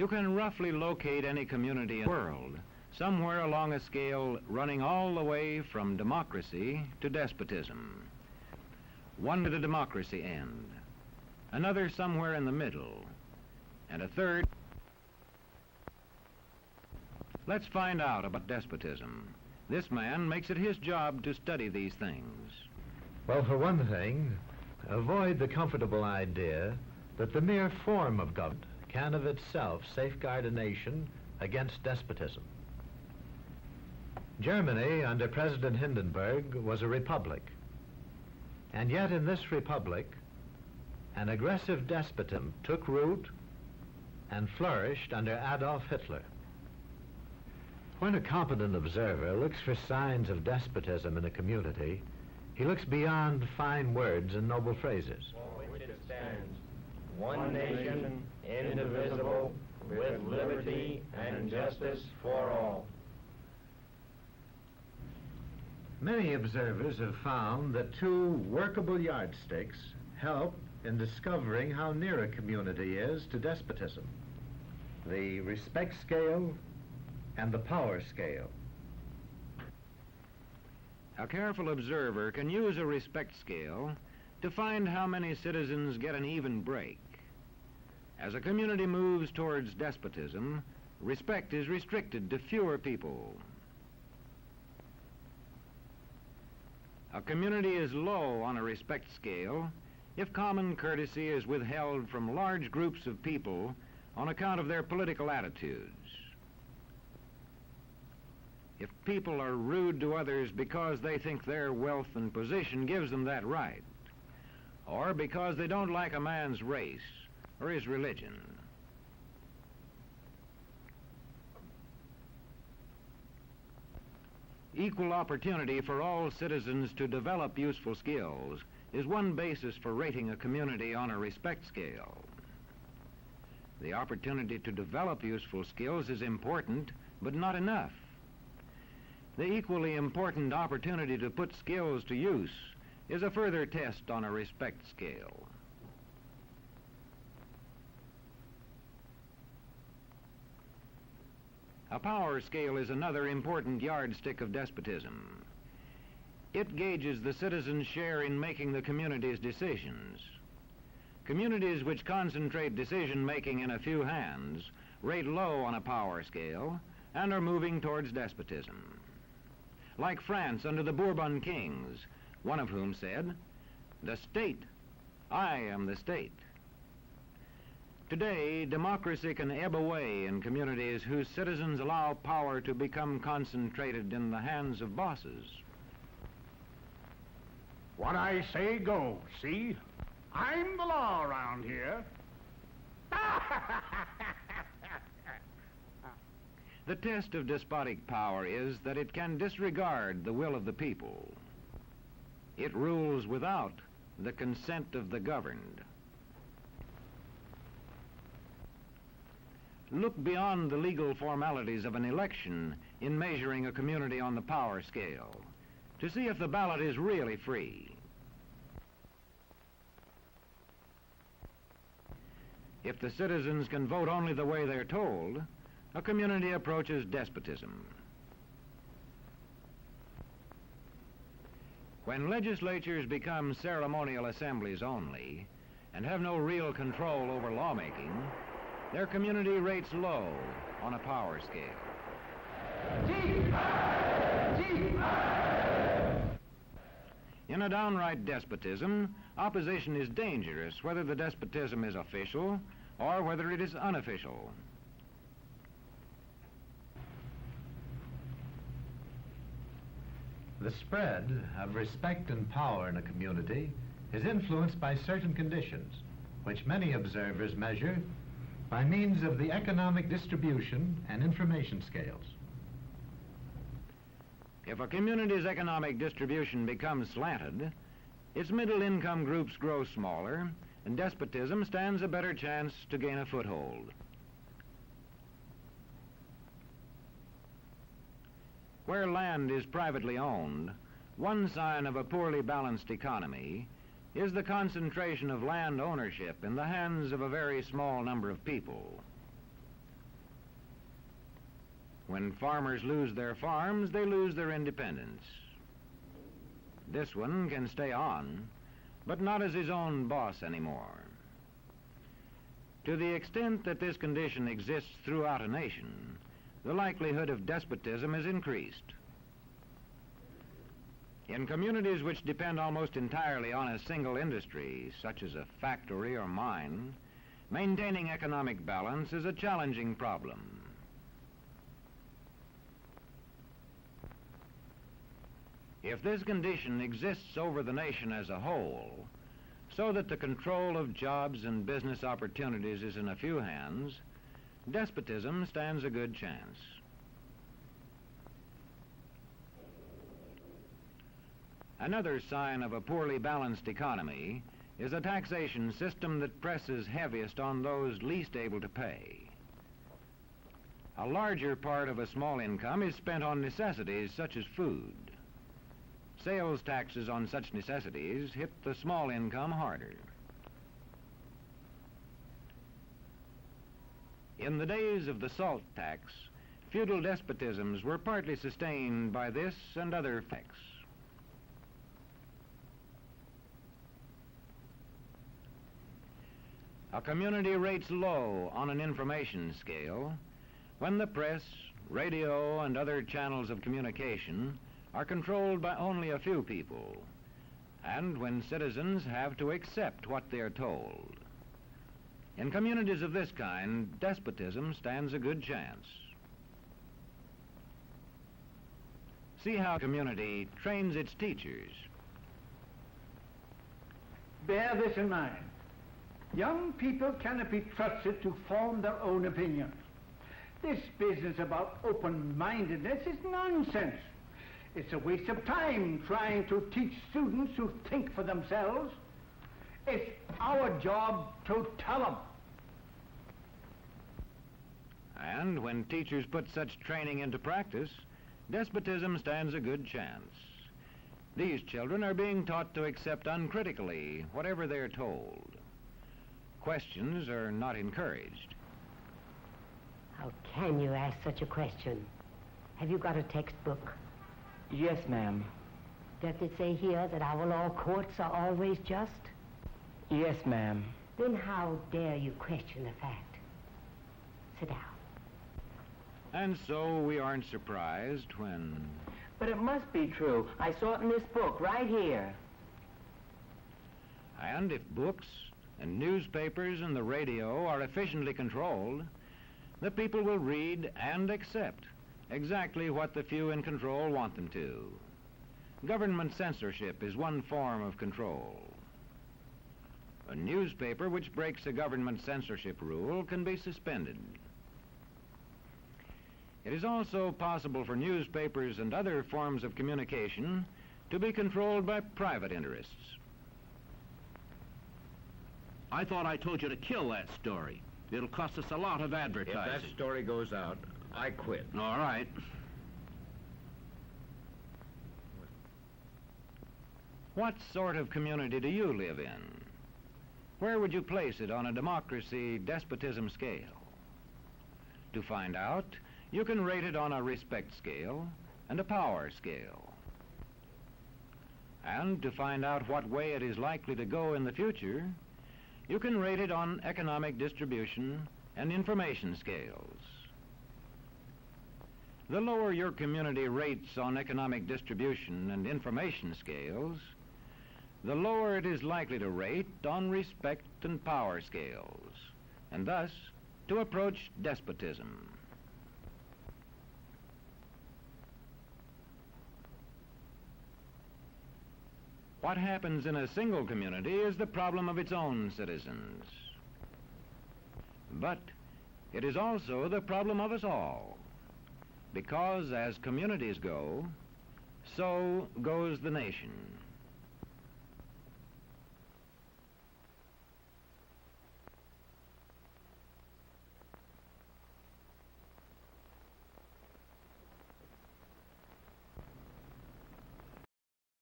You can roughly locate any community in the world, somewhere along a scale running all the way from democracy to despotism. One to the democracy end, another somewhere in the middle, and a third. Let's find out about despotism. This man makes it his job to study these things. Well, for one thing, avoid the comfortable idea that the mere form of government can of itself safeguard a nation against despotism. Germany, under President Hindenburg, was a republic. And yet in this republic, an aggressive despotism took root and flourished under Adolf Hitler. When a competent observer looks for signs of despotism in a community, he looks beyond fine words and noble phrases. For which it stands, one nation, indivisible, with liberty and justice for all. Many observers have found that two workable yardsticks help in discovering how near a community is to despotism: the respect scale and the power scale. A careful observer can use a respect scale to find how many citizens get an even break. As a community moves towards despotism, respect is restricted to fewer people. A community is low on a respect scale if common courtesy is withheld from large groups of people on account of their political attitudes. If people are rude to others because they think their wealth and position gives them that right, or because they don't like a man's race or his religion. Equal opportunity for all citizens to develop useful skills is one basis for rating a community on a respect scale. The opportunity to develop useful skills is important, but not enough. The equally important opportunity to put skills to use is a further test on a respect scale. A power scale is another important yardstick of despotism. It gauges the citizens' share in making the community's decisions. Communities which concentrate decision-making in a few hands rate low on a power scale and are moving towards despotism. Like France under the Bourbon kings, one of whom said, "The state, I am the state." Today, democracy can ebb away in communities whose citizens allow power to become concentrated in the hands of bosses. What I say goes, see? I'm the law around here. The test of despotic power is that it can disregard the will of the people. It rules without the consent of the governed. Look beyond the legal formalities of an election in measuring a community on the power scale to see if the ballot is really free. If the citizens can vote only the way they're told, a community approaches despotism. When legislatures become ceremonial assemblies only and have no real control over lawmaking, their community rates low on a power scale. In a downright despotism, opposition is dangerous, whether the despotism is official or whether it is unofficial. The spread of respect and power in a community is influenced by certain conditions, which many observers measure by means of the economic distribution and information scales. If a community's economic distribution becomes slanted, its middle-income groups grow smaller, and despotism stands a better chance to gain a foothold. Where land is privately owned, one sign of a poorly balanced economy is the concentration of land ownership in the hands of a very small number of people. When farmers lose their farms, they lose their independence. This one can stay on, but not as his own boss anymore. To the extent that this condition exists throughout a nation, the likelihood of despotism is increased. In communities which depend almost entirely on a single industry, such as a factory or mine, maintaining economic balance is a challenging problem. If this condition exists over the nation as a whole, so that the control of jobs and business opportunities is in a few hands, despotism stands a good chance. Another sign of a poorly balanced economy is a taxation system that presses heaviest on those least able to pay. A larger part of a small income is spent on necessities such as food. Sales taxes on such necessities hit the small income harder. In the days of the salt tax, feudal despotisms were partly sustained by this and other effects. A community rates low on an information scale when the press, radio, and other channels of communication are controlled by only a few people, and when citizens have to accept what they are told. In communities of this kind, despotism stands a good chance. See how a community trains its teachers. Bear this in mind. Young people cannot be trusted to form their own opinions. This business about open-mindedness is nonsense. It's a waste of time trying to teach students to think for themselves. It's our job to tell them. And when teachers put such training into practice, despotism stands a good chance. These children are being taught to accept uncritically whatever they're told. Questions are not encouraged. How can you ask such a question? Have you got a textbook? Yes, ma'am. Does it say here that our law courts are always just? Yes, ma'am. Then how dare you question the fact? Sit down. And so we aren't surprised when... But it must be true. I saw it in this book right here. And if books and newspapers and the radio are efficiently controlled, the people will read and accept exactly what the few in control want them to. Government censorship is one form of control. A newspaper which breaks a government censorship rule can be suspended. It is also possible for newspapers and other forms of communication to be controlled by private interests. I thought I told you to kill that story. It'll cost us a lot of advertising. If that story goes out, I quit. All right. What sort of community do you live in? Where would you place it on a democracy-despotism scale? To find out, you can rate it on a respect scale and a power scale. And to find out what way it is likely to go in the future, you can rate it on economic distribution and information scales. The lower your community rates on economic distribution and information scales, the lower it is likely to rate on respect and power scales, and thus to approach despotism. What happens in a single community is the problem of its own citizens. But it is also the problem of us all, because as communities go, so goes the nation.